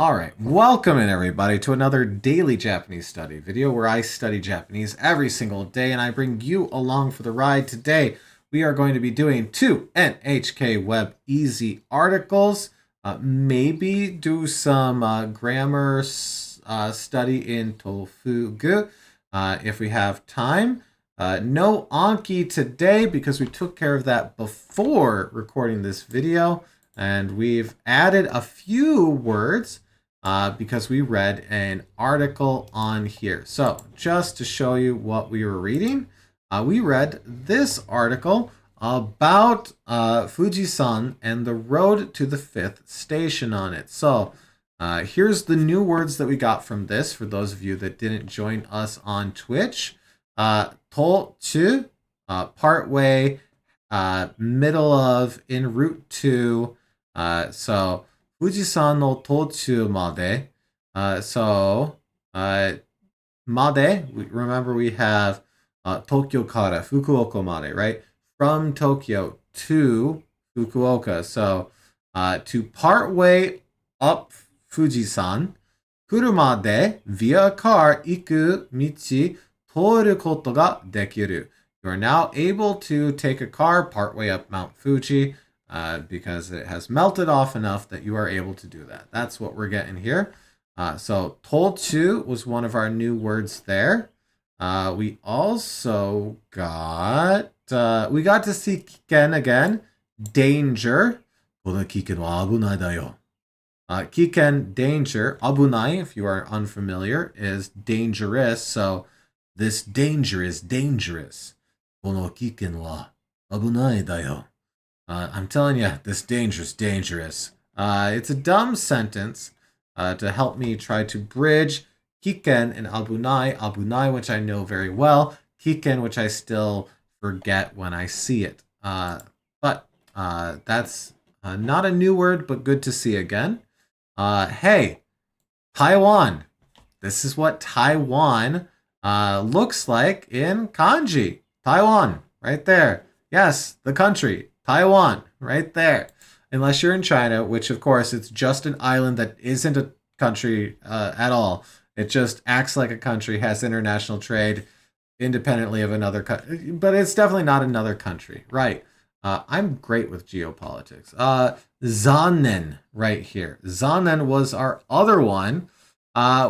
All right, welcome in everybody to another daily Japanese study video where I study Japanese every single day and I bring you along for the ride. Today, we are going to be doing two NHK Web Easy articles, maybe do some grammar study in Tofugu if we have time. No Anki today because we took care of that before recording this video. And we've added a few words because we read an article on here. So just to show you what we were reading, we read this article about Fujisan and the road to the fifth station on it. So here's the new words that we got from this for those of you that didn't join us on Twitch. To, part way, middle of, en route to. So, Fujisan no tochu made. Made, remember we have Tokyo kara Fukuoka made, right? From Tokyo to Fukuoka. So, to part way up Fujisan, kuruma de via a car iku michi toru koto ga dekiru. You are now able to take a car partway up Mount Fuji because it has melted off enough that you are able to do that. That's what we're getting here. So tochu was one of our new words there. We also got to see kiken again. Danger. Kiken, danger. Abunai, if you are unfamiliar, is dangerous. So this danger is dangerous. Kono kiken wa abunai dayo. I'm telling you, this danger is dangerous. It's a dumb sentence to help me try to bridge kiken and abunai. Abunai, which I know very well. Kiken, which I still forget when I see it. But that's not a new word, but good to see again. Hey, Taiwan. This is what Taiwan looks like in kanji. Taiwan, right there. Yes, the country. Taiwan, right there. Unless you're in China, which of course it's just an island that isn't a country at all. It just acts like a country, has international trade independently of another country, but it's definitely not another country, right? I'm great with geopolitics. Zanen right here. Zanen was our other one,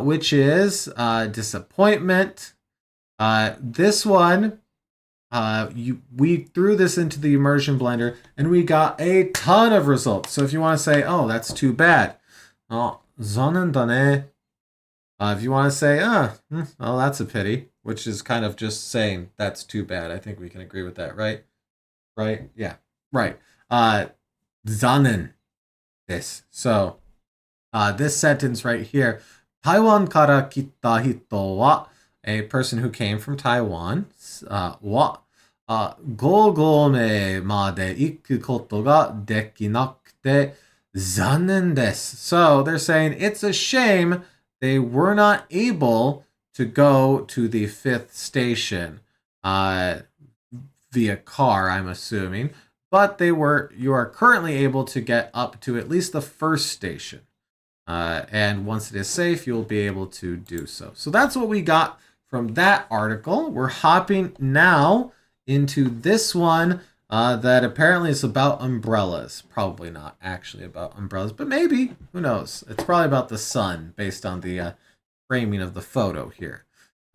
which is disappointment. This one, we threw this into the immersion blender and we got a ton of results. So if you want to say, oh, that's too bad. Oh, zanen dane. If you want to say, well, that's a pity, which is kind of just saying that's too bad. I think we can agree with that, right? Right? Yeah. Right. Zanen this. So this sentence right here. Taiwan kara kita hito wa, a person who came from Taiwan, wa gogome made iku koto ga dekinakute zanen desu. So they're saying it's a shame they were not able to go to the fifth station via car, I'm assuming. But you are currently able to get up to at least the first station. And once it is safe, you'll be able to do so. So that's what we got from that article. We're hopping now into this one that apparently is about umbrellas. Probably not actually about umbrellas, but maybe. Who knows? It's probably about the sun based on the framing of the photo here.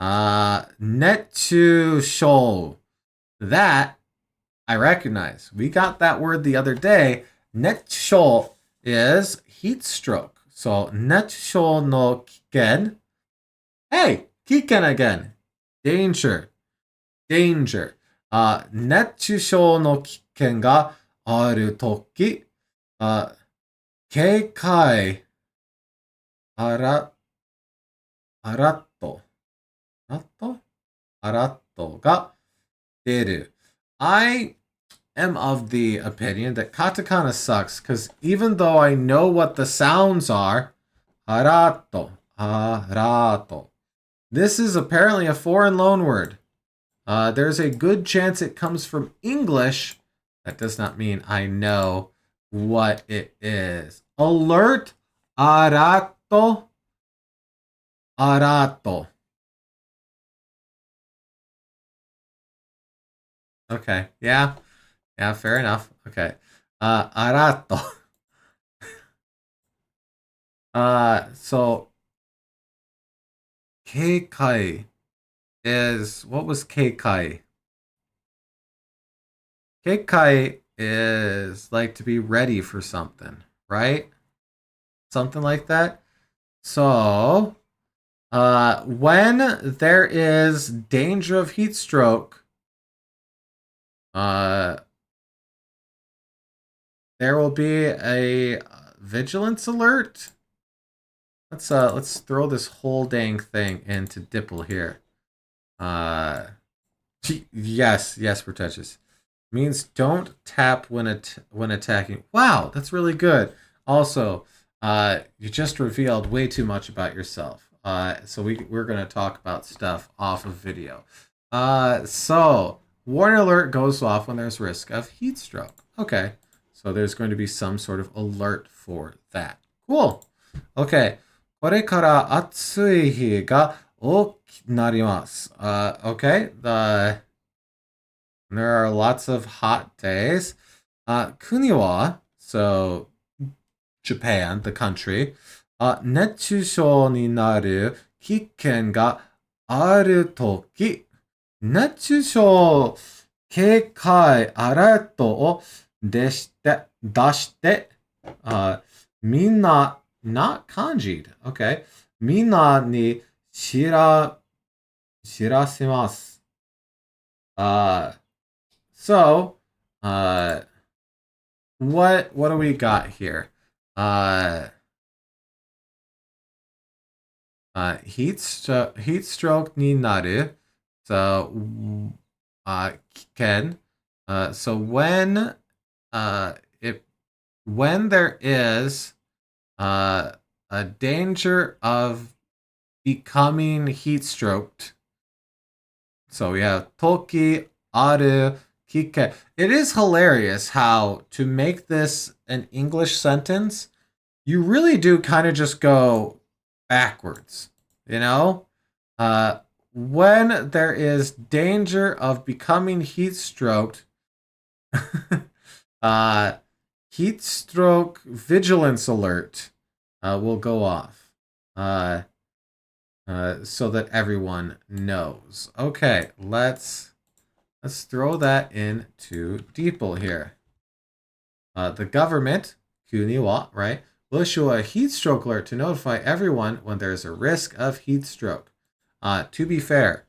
Netsu show. That I recognize. We got that word the other day. Netsu is heat stroke. So netsu no kiken. Hey, kiken again. Danger. Danger. Netsu no kiken ga aru toki. Keikai. Aratto. Aratto ga deru. I am of the opinion that katakana sucks because even though I know what the sounds are, arato, arato, this is apparently a foreign loan word. There's a good chance it comes from English. That does not mean I know what it is. Alert, arato. Arato. Arato. Okay. Yeah. Yeah, fair enough. Okay. Arato. So keikai is what was keikai? Keikai is like to be ready for something, right? Something like that. So, when there is danger of heat stroke, uh, there will be a vigilance alert. Let's throw this whole dang thing into DIPL here. Uh, yes, pretentious. Means don't tap when attacking. Wow, that's really good. Also, you just revealed way too much about yourself. So we're gonna talk about stuff off of video. So warning alert goes off when there's risk of heat stroke. Okay, so there's going to be some sort of alert for that. Cool. Okay. これから暑い日が多くなります。Okay. There are lots of hot days. Kuniwa, so Japan, the country, 熱中症になる危険があるとき、熱中症警戒アラートを出して、みんな、not kanji, okay, みんなに知らせます。So, what do we got here? Heat stroke ni naru. So, ken. So when there is a danger of becoming heat stroked. So we have toki aru kike. It is hilarious how to make this an English sentence, you really do kind of just go backwards, you know? When there is danger of becoming heat stroked, heat stroke vigilance alert will go off. So that everyone knows. Okay, let's throw that into DeepL here. The government, Kuniwa, right, will issue a heat stroke alert to notify everyone when there's a risk of heat stroke. To be fair,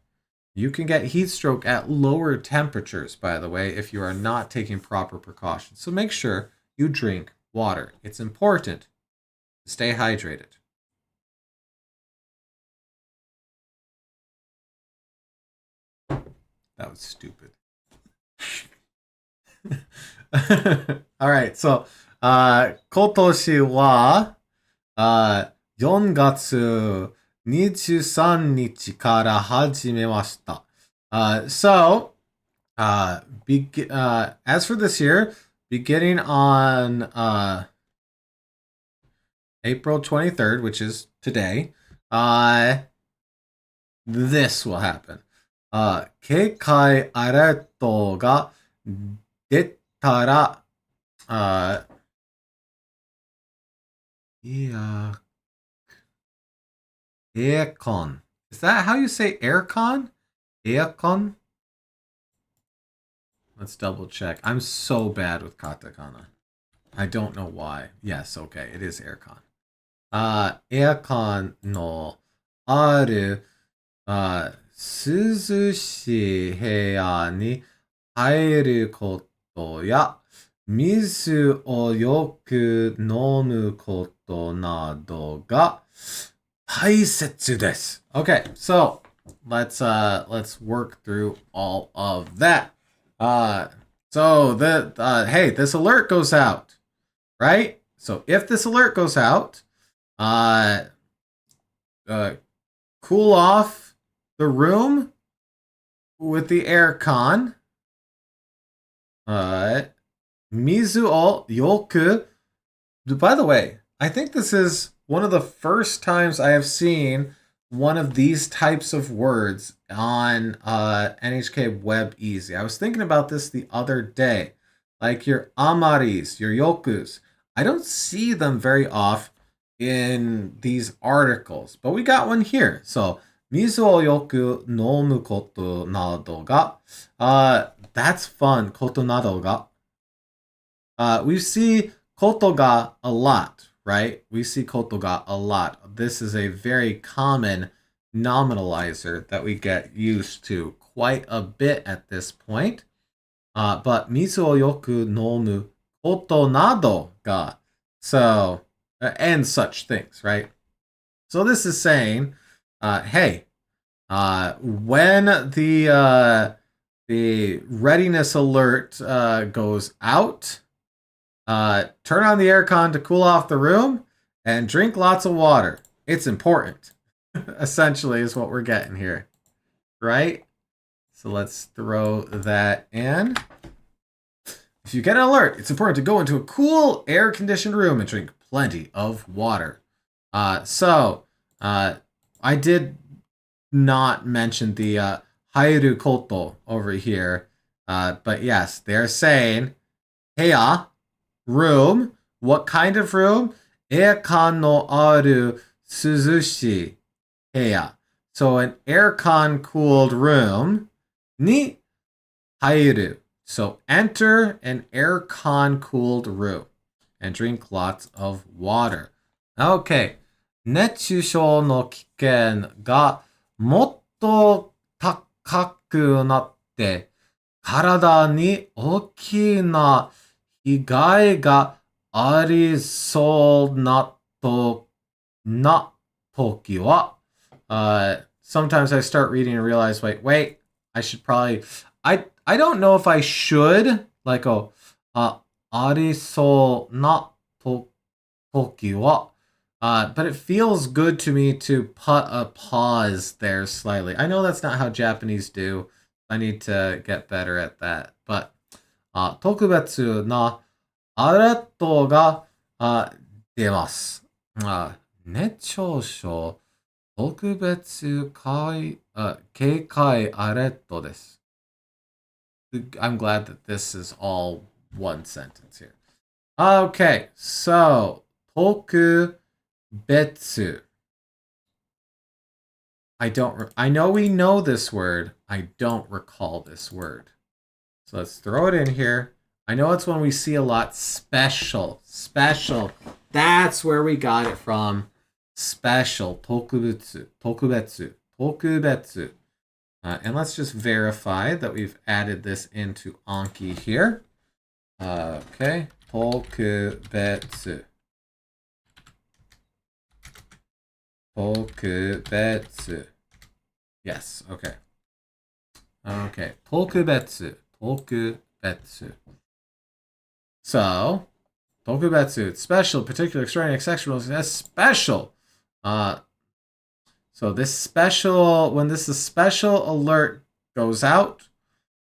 you can get heat stroke at lower temperatures, by the way, if you are not taking proper precautions. So make sure you drink water. It's important to stay hydrated. That was stupid. All right, so 今年は4月23日から始めました。So, as for this year, beginning on April 23rd, which is today, this will happen. 警戒アラートが出たら、aircon. Is that how you say aircon? Aircon? Let's double check. I'm so bad with katakana. I don't know why. Yes, okay, it is aircon. Aircon のある、涼しい部屋に入ることや、水をよく飲むことなどが大切です。Okay, so let's work through all of that. Hey, this alert goes out, right? So if this alert goes out, cool off the room with the aircon. Mizu o yoku. By the way, I think this is one of the first times I have seen one of these types of words on NHK Web Easy. I was thinking about this the other day. Like your amaris, your yokus. I don't see them very often in these articles, but we got one here. So, mizu o yoku nomu koto nado ga. That's fun. Koto nado ga. We see koto ga a lot, right? We see koto ga a lot. This is a very common nominalizer that we get used to quite a bit at this point. But mizu o yoku nomu koto nado ga. So, and such things, right? So this is saying, hey, when the readiness alert goes out, turn on the aircon to cool off the room and drink lots of water. It's important, essentially, is what we're getting here, right? So let's throw that in. If you get an alert, it's important to go into a cool, air-conditioned room and drink plenty of water. I did not mention the Hairu Koto over here, but yes, they're saying, heya, room. What kind of room? Aircon no aru suzushi heya. So an aircon cooled room ni hairu. So enter an aircon cooled room and drink lots of water. Okay. 熱中症の危険がもっと高くなって体に大きな被害がありそうな時は sometimes I start reading and realize, wait, I should probably, I don't know if I should, like,ありそうな時は, but it feels good to me to put a pause there slightly. I know that's not how Japanese do. I need to get better at that. But 特別なアレットが出ます。熱中症特別警戒アレットです。I'm glad that this is all one sentence here. Okay, so 特別. I know we know this word. I don't recall this word. So let's throw it in here. I know it's one we see a lot. Special. That's where we got it from. Special. Tokubetsu. And let's just verify that we've added this into Anki here. Okay. Tokubetsu. Yes, okay. Okay. Tokubetsu. So, tokubetsu, it's special, particular, extraordinary, exceptional, that's special. So this special, when this is special alert goes out,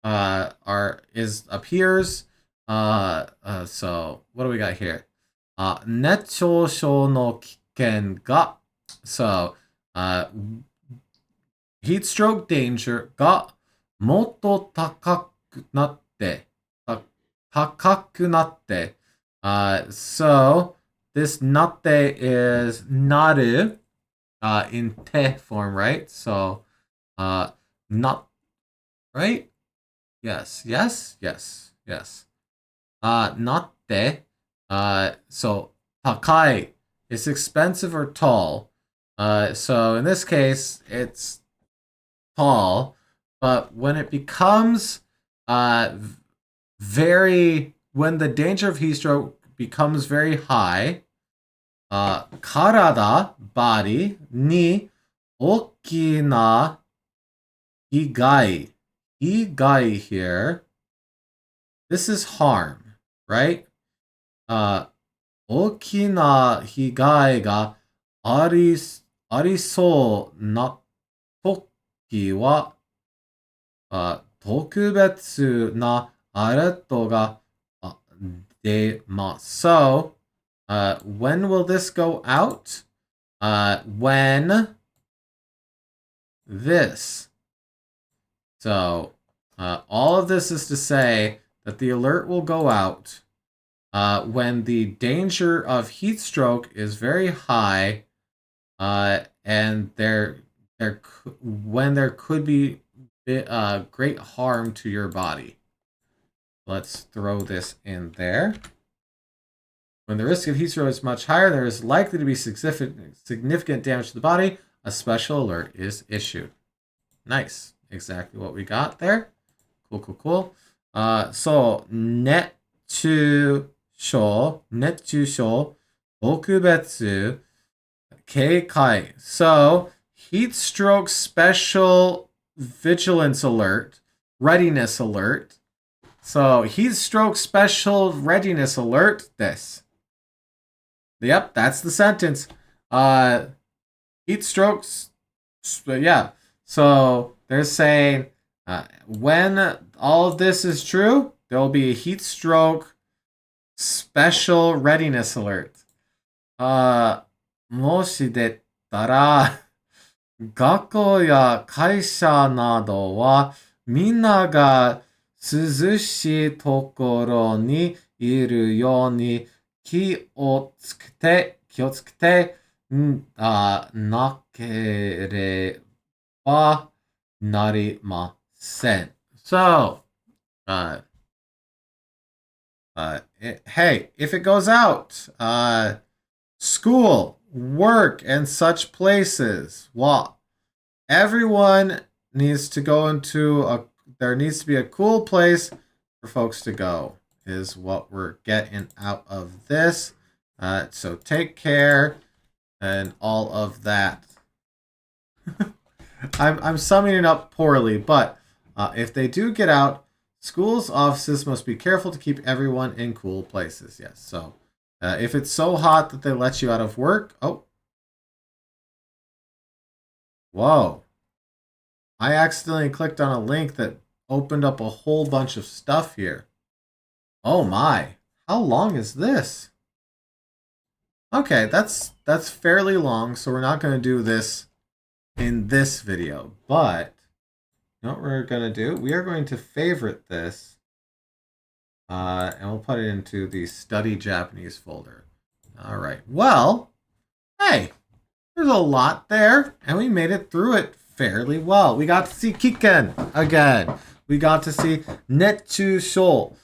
appears. So what do we got here? 熱中症の危険が, so heat stroke danger がもっと高くなって、so this natte is naru in te form, right? So not, right? Yes. Natte, so takai is expensive or tall. So in this case, it's tall, but when it becomes when the danger of heat stroke becomes very high, karada, body, ni okina higai. Higai here, this is harm, right? Okina higai ga arisou na toki wa 特別なアレットが出ます。So, When will this go out? When this. So, all of this is to say that the alert will go out when the danger of heat stroke is very high, and when there could be great harm to your body. Let's throw this in there. When the risk of heat stroke is much higher, there is likely to be significant damage to the body. A special alert is issued. Nice. Exactly what we got there. Cool, cool, cool. So, 熱中症、特別警戒. So, heat stroke special vigilance alert, readiness alert. So, heat stroke special readiness alert, this. Yep, that's the sentence. Heat strokes, yeah. So, they're saying when all of this is true, there will be a heat stroke special readiness alert. もし出たら、学校や会社などはみんなが涼しいところにいるように気をつけてなければなりません. So, hey, if it goes out, school, work, and such places, well, everyone needs to go into there needs to be a cool place for folks to go, is what we're getting out of this. So take care and all of that. I'm summing it up poorly, but if they do get out, schools' offices must be careful to keep everyone in cool places. Yes, so if it's so hot that they let you out of work, whoa. I accidentally clicked on a link that opened up a whole bunch of stuff here. Oh my, how long is this? Okay, that's fairly long, so we're not going to do this in this video, but you know what we're going to do? We are going to favorite this, and we'll put it into the Study Japanese folder. All right, well, hey, there's a lot there, and we made it through it fairly well. We got to see Kiken again. We got to see Netchūshō,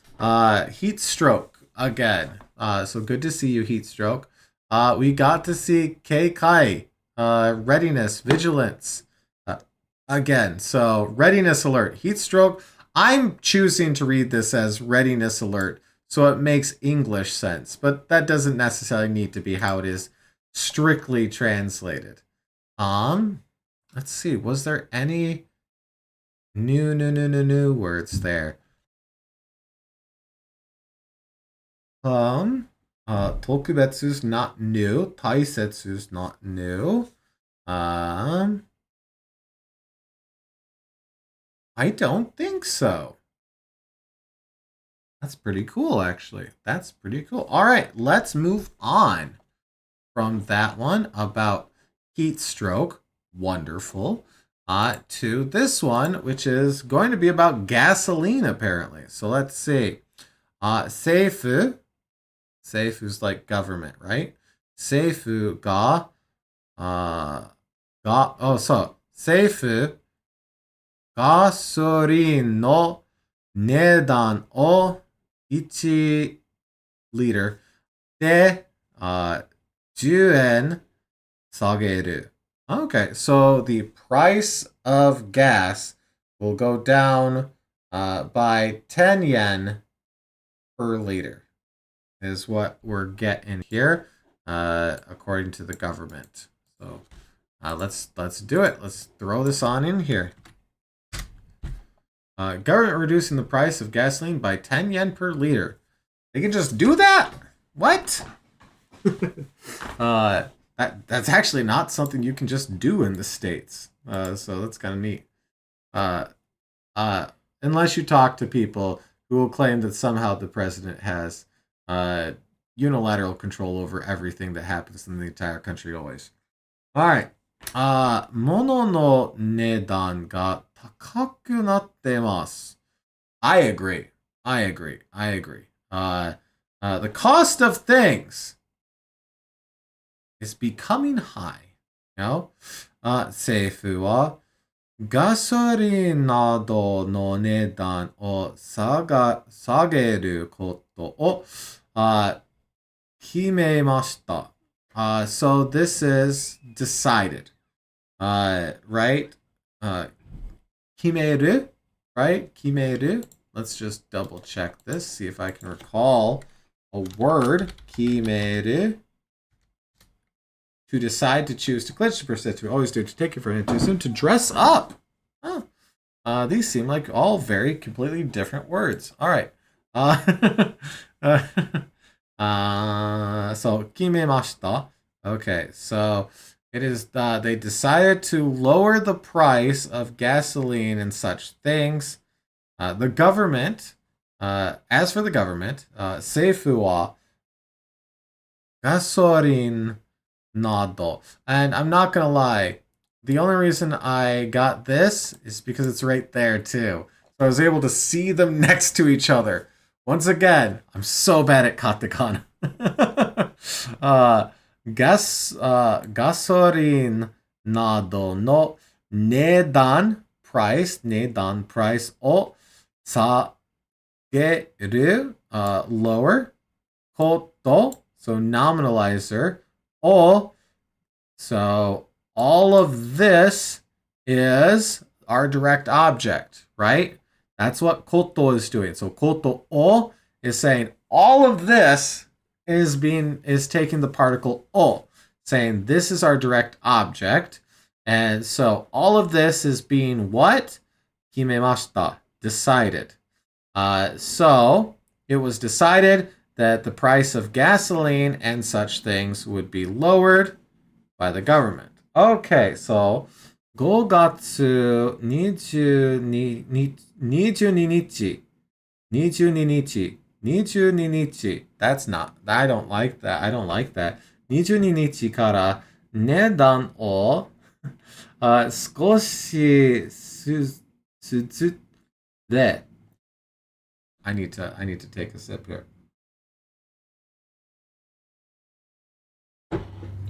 heat stroke again. So good to see you, heat stroke. We got to see Keikai, readiness, vigilance, again. So readiness alert, heat stroke. I'm choosing to read this as readiness alert, so it makes English sense, but that doesn't necessarily need to be how it is strictly translated. Let's see, was there any new words there? Tokubetsu's not new. Taisetsu's not new. I don't think so. That's pretty cool, actually. That's pretty cool. All right, let's move on from that one about heat stroke. Wonderful. To this one, which is going to be about gasoline, apparently. So let's see. Seifu. Seifu's like government, right? Seifu ga. Seifu. Gasoline no nedan o 1 liter de 10 yen sageru. Okay, so the price of gas will go down by 10 yen per liter, is what we're getting here, according to the government. So let's do it. Let's throw this on in here. Government reducing the price of gasoline by 10 yen per liter. They can just do that? What? That's actually not something you can just do in the States. So that's kind of neat. Unless you talk to people who will claim that somehow the president has unilateral control over everything that happens in the entire country always. All right. 物の値段が高くなってます。I agree. I agree. I agree. The cost of things is becoming high. You know? 政府はガソリンなどの値段を下げることを決めました。So this is decided. Right? 決める? Right? 決める? Let's just double check this, see if I can recall a word. 決める. To decide, to choose, to glitch, to persist, to always do, to take it for granted, to assume, to dress up. Huh. These seem like all very completely different words. All right. So, 決めました. Okay, so it is they decided to lower the price of gasoline and such things. The government, as for the government, 政府はガソリン Nado. And I'm not gonna lie, the only reason I got this is because it's right there too. So I was able to see them next to each other. Once again, I'm so bad at katakana. Gasorin nado no nedan price o sageru, lower, koto, so nominalizer, oh, so all of this is our direct object, right? That's what koto is doing. So koto o is saying all of this is taking the particle o, saying this is our direct object. And so all of this is being what? Himemashita, decided. So it was decided that the price of gasoline and such things would be lowered by the government. Okay, so 5月22日 That's not, I don't like that. 22日から値段を少しずつで I need to take a sip here.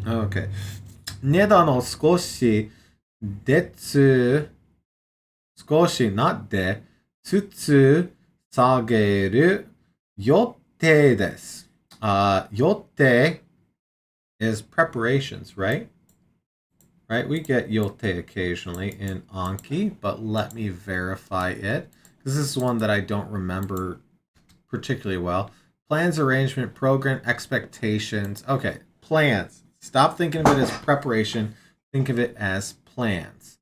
Okay. 値段を少しnot でつつ下げる予定です。予定 is preparations, right? Right? We get yote occasionally in Anki, but let me verify it. Because this is one that I don't remember particularly well. Plans, arrangement, program, expectations. Okay, plans. Stop thinking of it as preparation. Think of it as plans.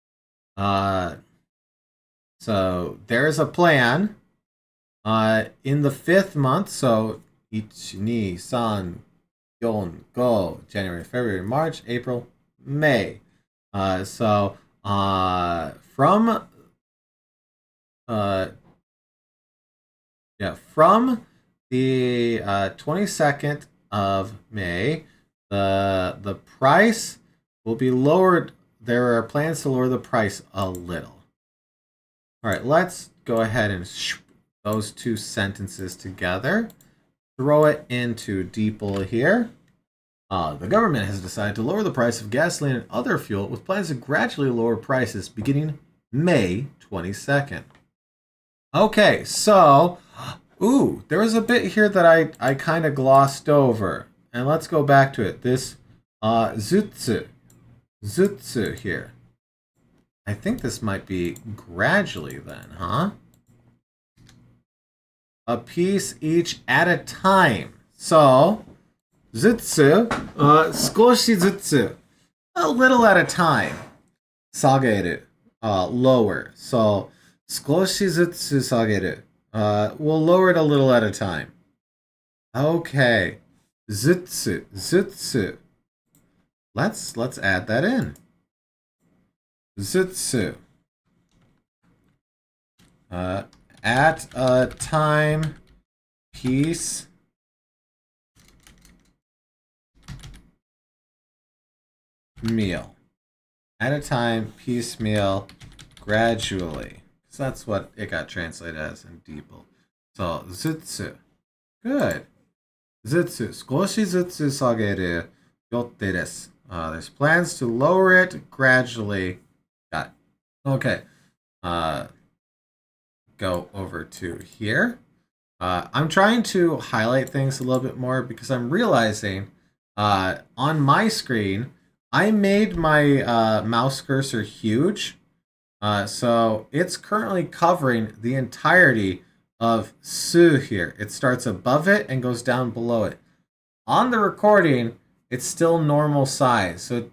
So there's a plan in the 5th month. So 1, 2, 3, 4, 5, January, February, March, April, May. From the 22nd of May, the price will be lowered. There are plans to lower the price a little. All right, let's go ahead and those two sentences together. Throw it into DeepL here. The government has decided to lower the price of gasoline and other fuel with plans to gradually lower prices beginning May 22nd. Okay, so, there was a bit here that I kind of glossed over. And let's go back to it. This zutsu here. I think this might be gradually then, huh? A piece each at a time. So, zutsu, 少しずつ, a little at a time. Sageru, lower. So, 少しずつ下げる. We'll lower it a little at a time. Okay. Zutsu. Let's add that in. Zutsu. At a time, piece meal. At a time, piecemeal, gradually. So that's what it got translated as in Deeple. So, zutsu. Good. Zutsu. 少しずつ下げる予定です. There's plans to lower it gradually. Got it. Okay. Go over to here. I'm trying to highlight things a little bit more because I'm realizing on my screen, I made my mouse cursor huge. So it's currently covering the entirety of Su here. It starts above it and goes down below it. On the recording, it's still normal size. So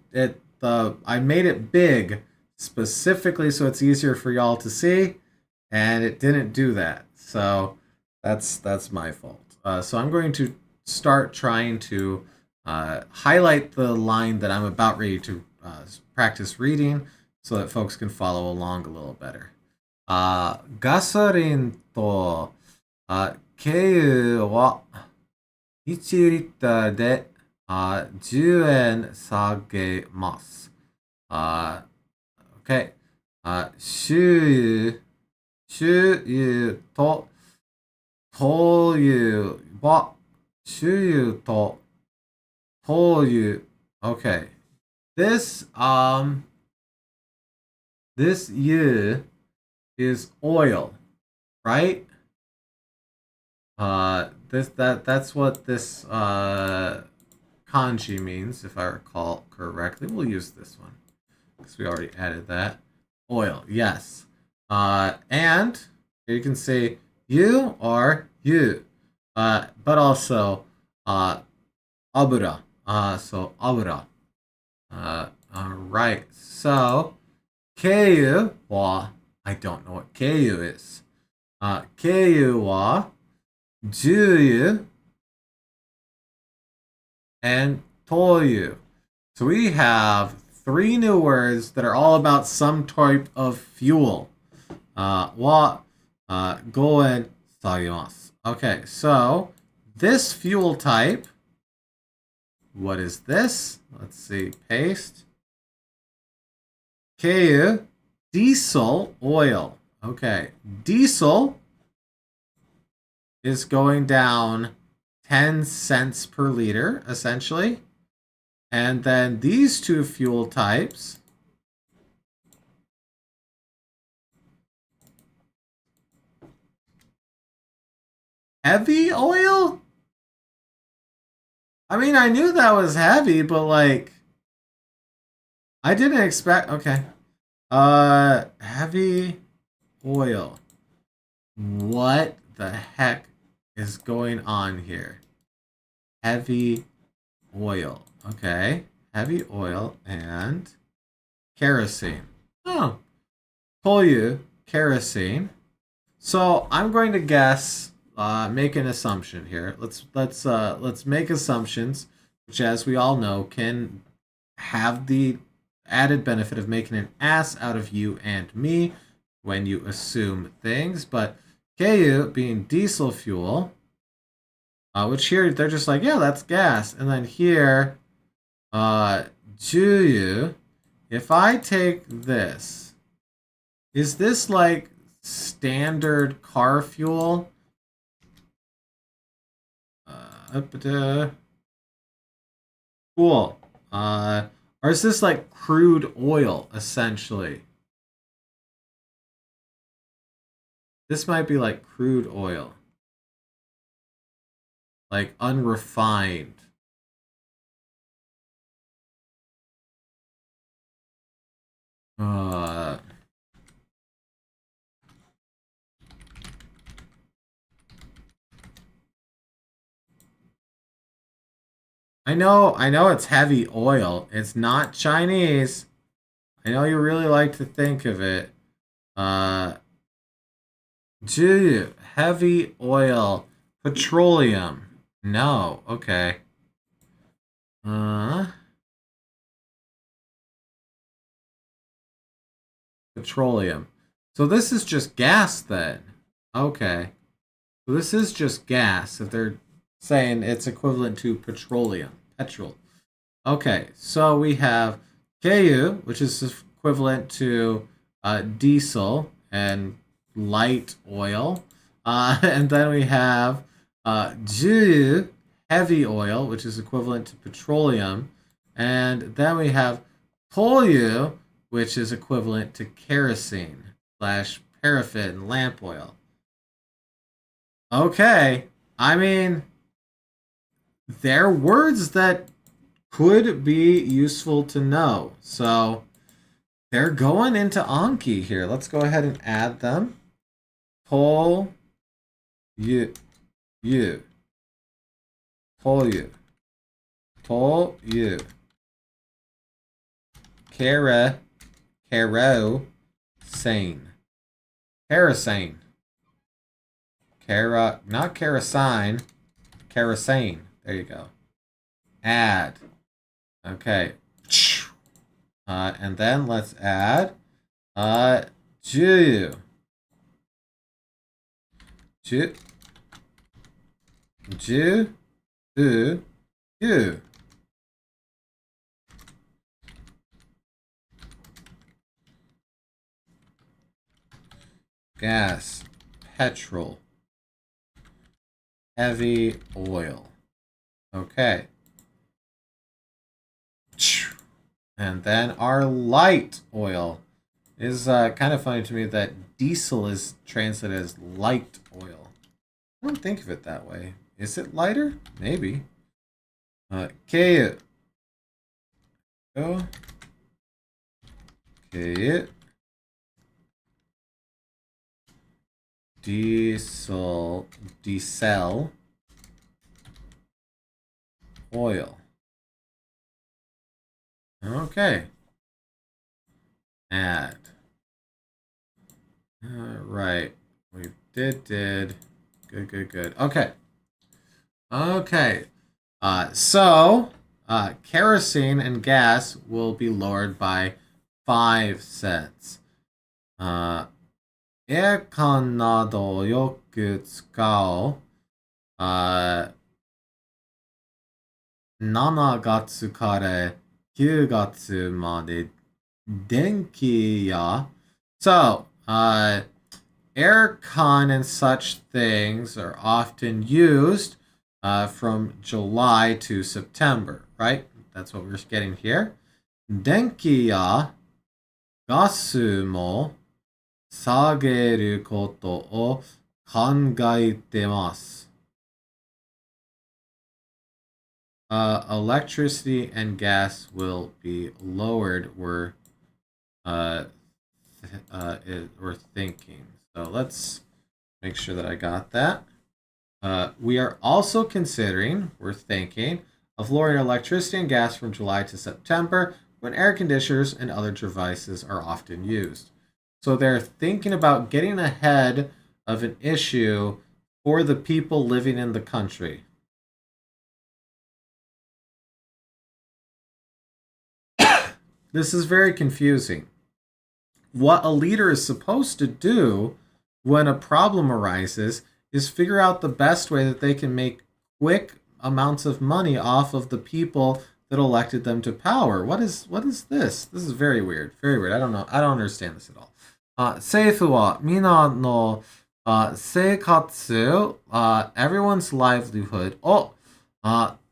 I made it big specifically so it's easier for y'all to see, and it didn't do that. So that's my fault. So I'm going to start trying to highlight the line that I'm about ready to practice reading so that folks can follow along a little better. ガソリンと軽油は1リッターで10円下げます。OK。醤油と灯油は醤油と灯油. Okay. This yu is oil, right? That's what this kanji means, if I recall correctly. We'll use this one because we already added that. Oil, yes. And here you can say you or you, but also abura. So abura. All right. So keiyu wa, I don't know what keiyu is. Keiyu wa juyu and toyu. So we have 3 new words that are all about some type of fuel. Wa goen sagimasu. Okay, so this fuel type, what is this? Let's see, paste. Keiyu, diesel oil. Okay, diesel is going down 10 cents per liter, essentially. And then these two fuel types, heavy oil? I mean, I knew that was heavy, but like, I didn't expect, okay. Heavy oil. What the heck is going on here? Heavy oil. Okay. Heavy oil and kerosene. Oh. Toyu, kerosene. So I'm going to guess, make an assumption here. Let's make assumptions, which, as we all know, can have the added benefit of making an ass out of you and me when you assume things. But keiyu being diesel fuel, which here they're just like, yeah, that's gas. And then here, juyu, if I take this, is this like standard car fuel? Cool. Or is this like crude oil, essentially? This might be like crude oil. Like unrefined. I know it's heavy oil. It's not Chinese. I know you really like to think of it. Heavy oil. Petroleum. No, okay. Petroleum. So this is just gas then. Okay. So this is just gas if they're saying it's equivalent to petroleum. Petrol. Okay, so we have Keiyu, which is equivalent to diesel and light oil. And then we have Juyu, heavy oil, which is equivalent to petroleum. And then we have Toyu, which is equivalent to kerosene slash paraffin lamp oil. Okay, I mean, they're words that could be useful to know. So they're going into Anki here. Let's go ahead and add them. Tol, you, tol, you. Kara, caro, sane. Kerosene. Not kerosene. Kerosene. There you go. Add. Okay. And then let's add Ju. Ju. Ju. You. Gas. Petrol. Heavy oil. Okay. And then our light oil is kind of funny to me that diesel is translated as light oil. I don't think of it that way. Is it lighter? Maybe. Keiyu. Keiyu. Diesel oil. Okay. Add. All right. We did. Good. Okay. So kerosene and gas will be lowered by 5 cents. エアコンなどをよく使う7月から9月まで電気や So, aircon and such things are often used from July to September, right? That's what we're getting here. 電気やガスも下げることを考えてます。Electricity and gas will be lowered. We're thinking. So let's make sure that I got that. We are also considering, we're thinking, of lowering electricity and gas from July to September when air conditioners and other devices are often used. So they're thinking about getting ahead of an issue for the people living in the country. This is very confusing. What a leader is supposed to do when a problem arises is figure out the best way that they can make quick amounts of money off of the people that elected them to power. What is this? This is very weird. Very weird. I don't know. I don't understand this at all. 政府は皆の生活、everyone's livelihood を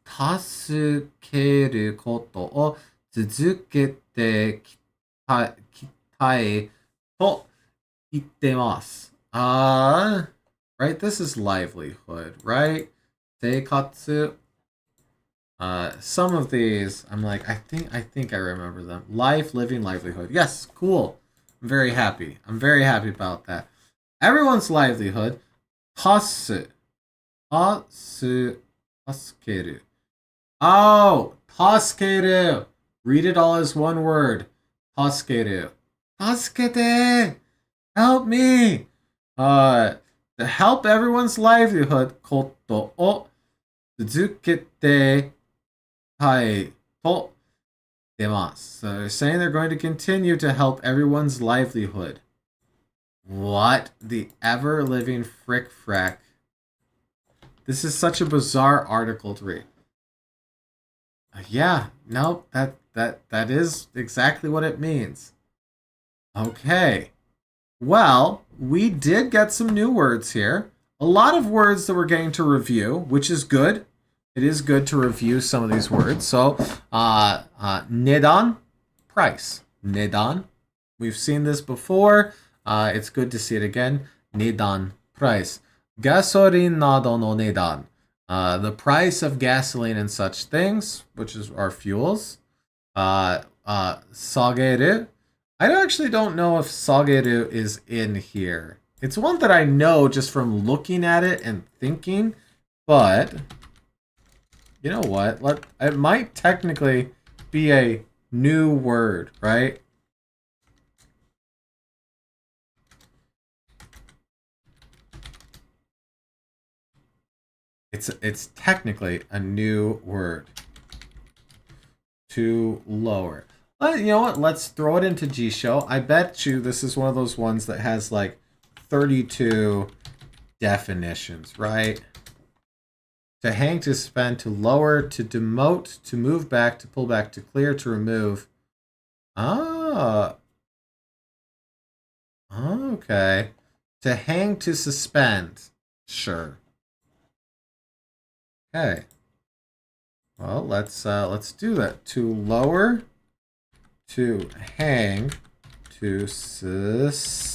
助けることを続けてきたいと言ってます。Right? This is livelihood, right? 生活. Some of these, I'm like, I think I remember them. Life, living, livelihood. Yes, cool. I'm very happy. I'm very happy about that. Everyone's livelihood. 助ける. Oh, 助ける. Read it all as one word. 助ける. 助けて. Help me. To help everyone's livelihood ことを続けてたいと出ます. So they're saying they're going to continue to help everyone's livelihood. What the ever-living frick-frack? This is such a bizarre article to read. Yeah, no, that is exactly what it means. Okay. Well, we did get some new words here. A lot of words that we're getting to review, which is good. It is good to review some of these words. So, nedan, price. Nedan. We've seen this before. It's good to see it again. Nedan, price. Gasorin nado no nedan. The price of gasoline and such things, which is our fuels. Sageru. I actually don't know if sageru is in here. It's one that I know just from looking at it and thinking, but you know what? It might technically be a new word, right? It's technically a new word. To lower. You know what? Let's throw it into Jisho. I bet you this is one of those ones that has like 32 definitions, right? To hang, to suspend, to lower, to demote, to move back, to pull back, to clear, to remove. Ah. Okay. To hang, to suspend. Sure. Okay. Well, let's do that. To lower, to hang, to suspend.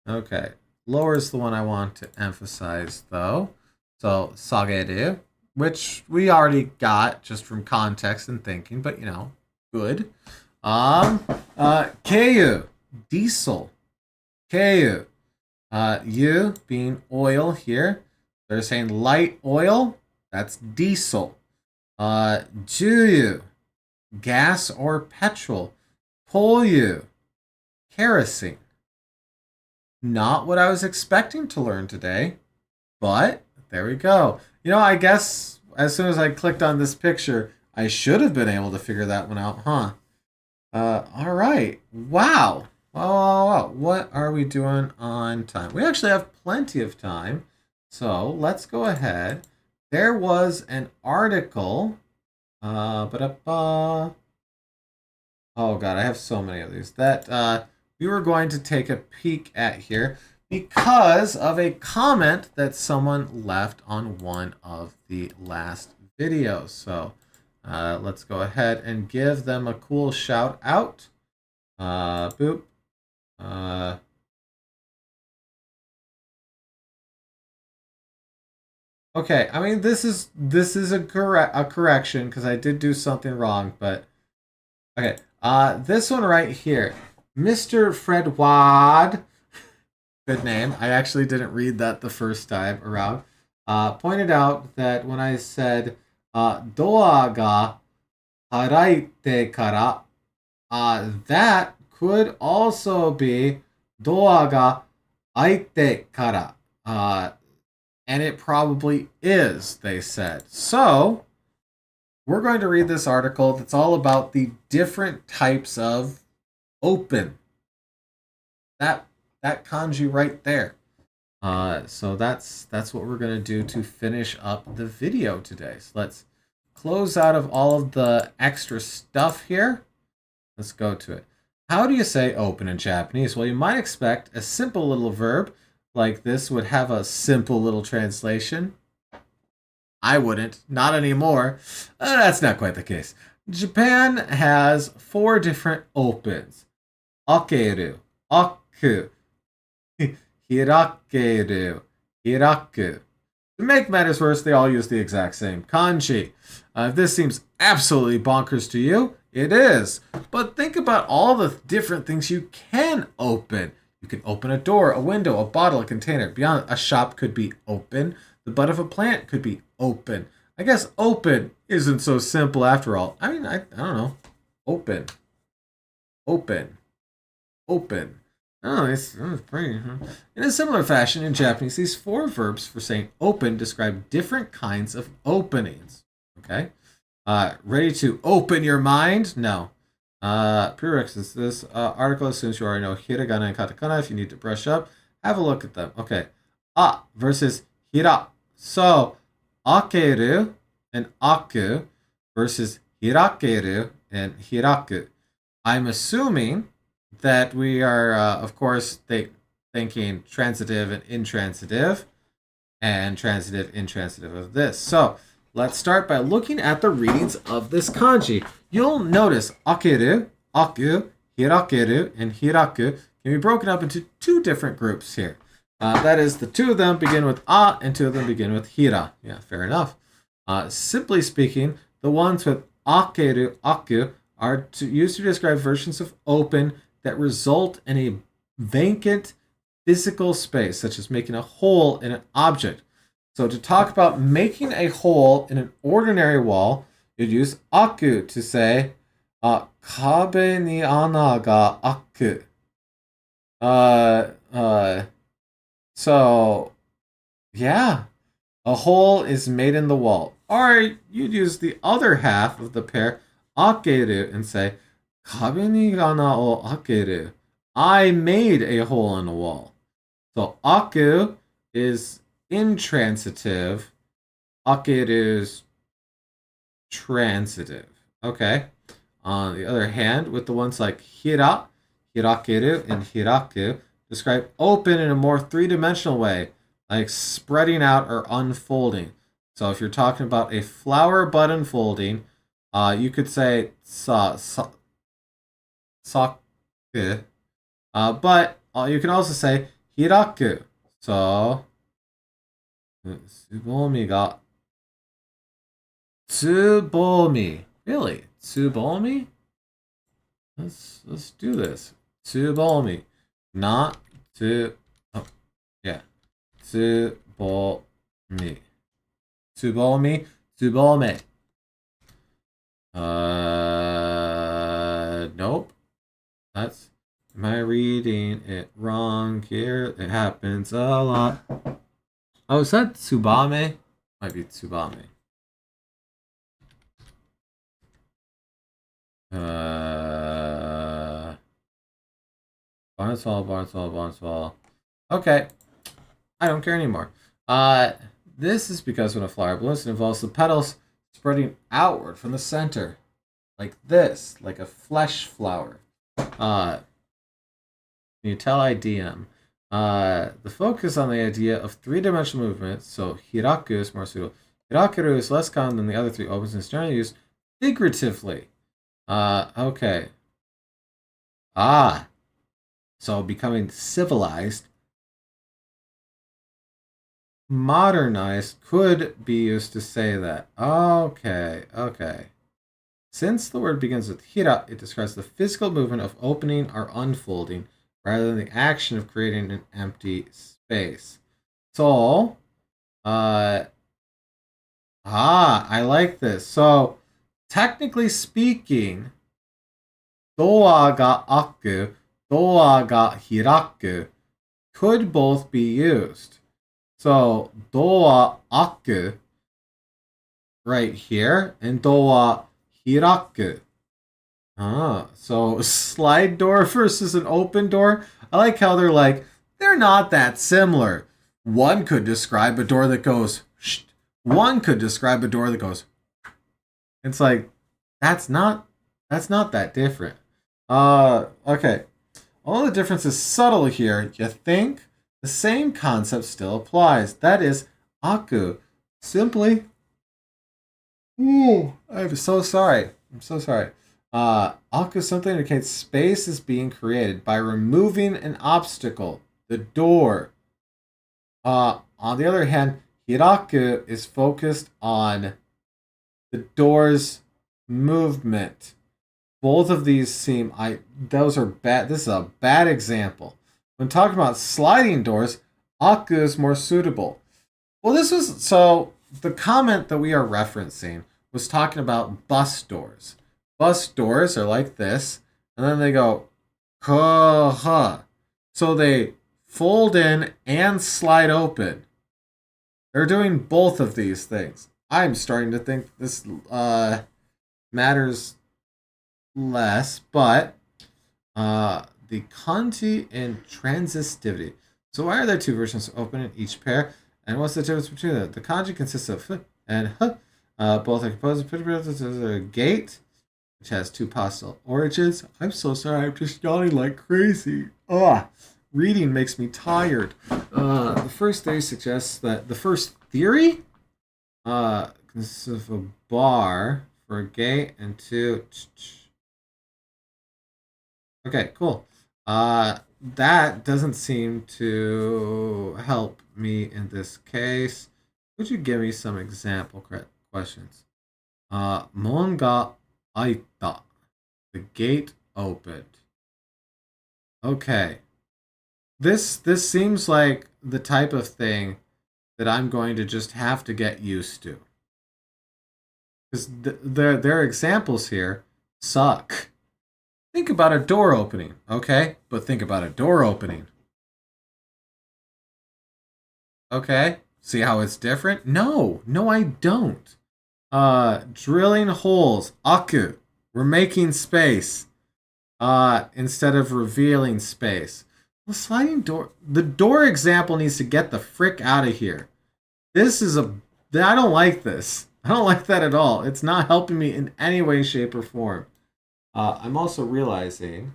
Okay. Lower is the one I want to emphasize, though. So, sageru, which we already got just from context and thinking, but, you know, good. Keiyu, diesel. Keiyu. You being oil here. They're saying light oil. That's diesel. Juyu, gas or petrol. Polyu, kerosene. Not what I was expecting to learn today, but there we go. You know, I guess as soon as I clicked on this picture, I should have been able to figure that one out, huh? All right. Wow. Wow. What are we doing on time? We actually have plenty of time. So let's go ahead. There was an article. Oh God, I have so many of these that we were going to take a peek at here because of a comment that someone left on one of the last videos. So let's go ahead and give them a cool shout out. Boop. Okay, I mean this is a correction because I did do something wrong, but okay. This one right here, Mr. Fred Wad, good name. I actually didn't read that the first time around. Pointed out that when I said doa ga haraite kara, that could also be doa ga aite kara. And it probably is, they said. So, we're going to read this article that's all about the different types of open. That kanji right there. So that's what we're going to do to finish up the video today. So let's close out of all of the extra stuff here. Let's go to it. How do you say open in Japanese? Well, you might expect a simple little verb like this would have a simple little translation. I wouldn't. Not anymore. That's not quite the case. Japan has 4 different opens. Akeru, aku, hirakeru, hiraku. To make matters worse, they all use the exact same kanji. If this seems absolutely bonkers to you, it is. But think about all the different things you can open. You can open a door, a window, a bottle, a container. Beyond a shop could be open. The bud of a plant could be open. I guess open isn't so simple after all. I mean, I don't know. Open. Open. Open. Oh, it's pretty. In a similar fashion, in Japanese, these 4 verbs for saying open describe different kinds of openings. Okay? Ready to open your mind? No. Prerequisites. This article assumes you already know hiragana and katakana. If you need to brush up, have a look at them. Okay. Versus hira. So, akeru and aku versus hirakeru and hiraku. I'm assuming that we are, of course, thinking transitive and intransitive, and transitive, intransitive of this. So let's start by looking at the readings of this kanji. You'll notice akeru, aku, hirakeru, and hiraku can be broken up into two different groups here. That is, the two of them begin with a, and two of them begin with hira. Yeah, fair enough. Simply speaking, the ones with akeru, aku, are used to describe versions of open that result in a vacant physical space, such as making a hole in an object. So to talk about making a hole in an ordinary wall, you'd use aku to say, kabe ni ana ga aku. So, yeah, a hole is made in the wall. Or you'd use the other half of the pair, akeru, and say, kabe ni ana o akeru. I made a hole in the wall. So aku is intransitive, akeru is transitive. Okay. On the other hand, with the ones like hira, hirakeru, and hiraku, describe open in a more three-dimensional way, like spreading out or unfolding. So if you're talking about a flower bud unfolding, you could say saku. But you can also say hiraku. So, tsubomi ga. Tsubomi. Really? Tsubomi? Let's do this. Tsubomi. Not to. Oh, yeah. Tsubomi. Tsubomi. Tsubome. Nope. That's. Am I reading it wrong here? It happens a lot. Oh, is that Tsubame? Might be Tsubame. Barnswall. Okay. I don't care anymore. This is because when a flower blooms, it involves the petals spreading outward from the center. Like this. Like a flesh flower. Utilidem. The focus on the idea of three-dimensional movement, so hiraku is more suitable. Hirakeru is less common than the other three opens and is generally used figuratively. Okay. So becoming civilized, modernized could be used to say that. Okay. Since the word begins with hira, it describes the physical movement of opening or unfolding, rather than the action of creating an empty space. So, I like this. So, technically speaking, doa ga aku, doa ga hiraku could both be used. So, doa aku right here, and doa hiraku. So slide door versus an open door. I like how they're not that similar. One could describe a door that goes, shh. One could describe a door that goes. It's like, that's not that different. Okay. All the difference is subtle here. You think the same concept still applies. That is, aku simply. Ooh, I'm so sorry. Aku simply indicates space is being created by removing an obstacle, the door. On the other hand, hiraku is focused on the door's movement. Both of these seem those are bad. This is a bad example. When talking about sliding doors, aku is more suitable. Well, the comment that we are referencing was talking about bus doors. Bus doors are like this, and then they go, ha. So they fold in and slide open. They're doing both of these things. I'm starting to think this matters less, but the kanji and transitivity. So why are there two versions open in each pair? And what's the difference between them? The kanji consists of and Both are composed of a gate, which has two possible origins. I'm so sorry, I'm just yawning like crazy. Ugh. Reading makes me tired. The first theory suggests that the first theory consists of a bar for a gate and two. Okay, cool. That doesn't seem to help me in this case. Would you give me some example questions? Mon ga aita. The gate opened. Okay. This seems like the type of thing that I'm going to just have to get used to. Because their examples here suck. Think about a door opening, okay? But think about a door opening. Okay? See how it's different? No, I don't. Drilling holes, aku. We're making space. Instead of revealing space. The sliding door. The door example needs to get the frick out of here. This is a. I don't like this. I don't like that at all. It's not helping me in any way, shape, or form. I'm also realizing.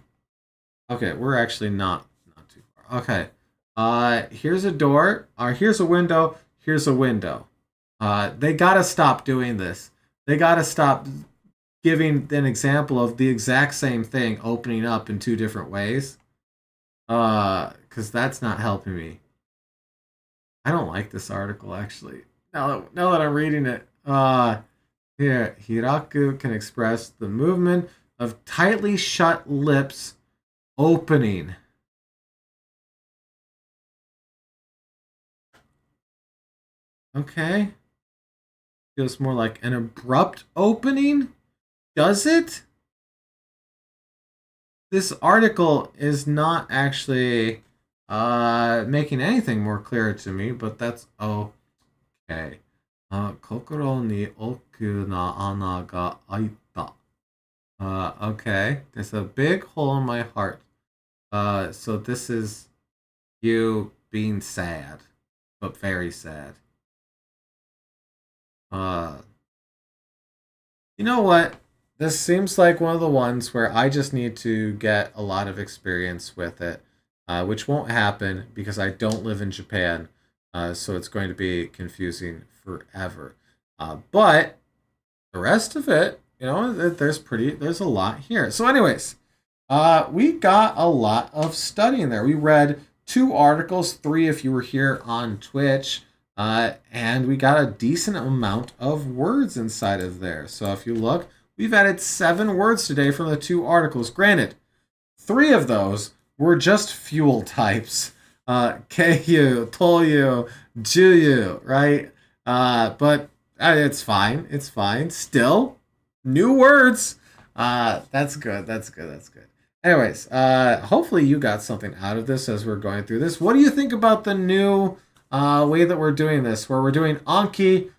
Okay, we're actually not too far. Okay. Here's a door. Here's a window. Here's a window. They gotta stop doing this. They gotta stop giving an example of the exact same thing opening up in two different ways. Because that's not helping me. I don't like this article actually. Now that I'm reading it, here hiraku can express the movement of tightly shut lips opening. Okay. Feels more like an abrupt opening. Does it? This article is not actually making anything more clear to me, but that's okay. Kokoro ni oku na ana ga aita. Okay. There's a big hole in my heart. So this is you being sad, but very sad. You know what? This seems like one of the ones where I just need to get a lot of experience with it, which won't happen because I don't live in Japan, so it's going to be confusing forever. But the rest of it, there's a lot here. So, anyways, we got a lot of studying there. We read 2 articles, 3 if you were here on Twitch. And we got a decent amount of words inside of there. So if you look, we've added 7 words today from the 2 articles. Granted, 3 of those were just fuel types. Keiyu, Toyu, Juyu, right? But it's fine. It's fine. Still, new words. That's good. That's good. That's good. Anyways, hopefully you got something out of this as we're going through this. What do you think about the new way that we're doing this, where we're doing Anki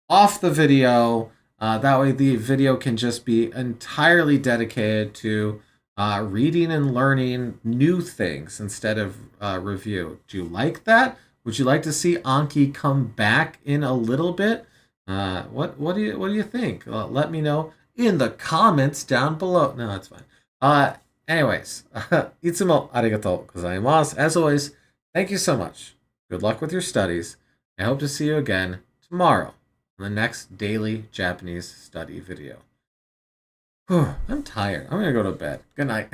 off the video? That way the video can just be entirely dedicated to reading and learning new things instead of review. Do you like that? Would you like to see Anki come back in a little bit? What do you think? Let me know in the comments down below. No, that's fine. Anyways, いつもありがとうございます. As always, thank you so much. Good luck with your studies. I hope to see you again tomorrow on the next daily Japanese study video. I'm tired. I'm going to go to bed. Good night.